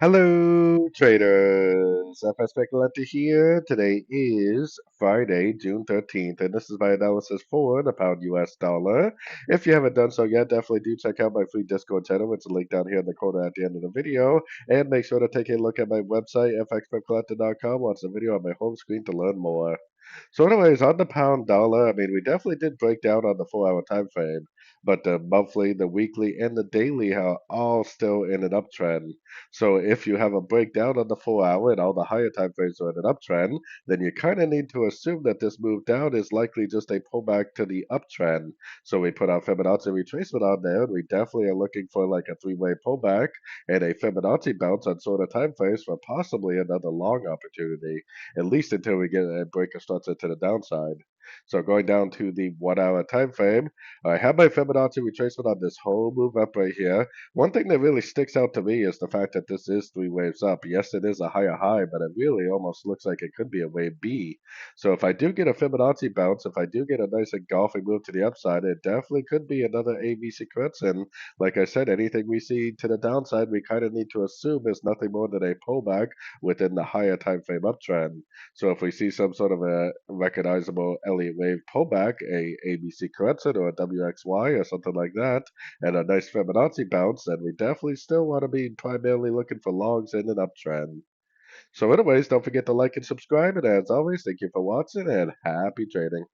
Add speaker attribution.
Speaker 1: Hello, traders. FX Pip Collector here. Today is Friday, June 13th, and this is my analysis for the pound US dollar. If you haven't done so yet, definitely do check out my free Discord channel, which is linked down here in the corner at the end of the video. And make sure to take a look at my website, fxpipcollector.com. Watch the video on my home screen to learn more. So, anyways, on the pound dollar, I mean, we definitely did break down on the 4 hour time frame, but the monthly, the weekly, and the daily are all still in an uptrend. So, if you have a breakdown on the 4 hour and all the higher time frames are in an uptrend, then you kind of need to assume that this move down is likely just a pullback to the uptrend. So, we put our Fibonacci retracement on there, and we definitely are looking for like a three-way pullback and a Fibonacci bounce on sort of time frames for possibly another long opportunity, at least until we get a break of structure to the downside. So going down to the 1 hour time frame, I have my Fibonacci retracement on this whole move up right here. One thing that really sticks out to me is the fact that this is three waves up. Yes, it is a higher high, but it really almost looks like it could be a wave B. So if I do get a Fibonacci bounce, if I do get a nice engulfing move to the upside, it definitely could be another AB sequence. And like I said, anything we see to the downside, we kind of need to assume is nothing more than a pullback within the higher time frame uptrend. So if we see some sort of a recognizable Elliott wave pullback, a ABC correction or a WXY or something like that, and a nice Fibonacci bounce, then we definitely still want to be primarily looking for longs in an uptrend. So anyways, don't forget to like and subscribe, and as always, thank you for watching and happy trading.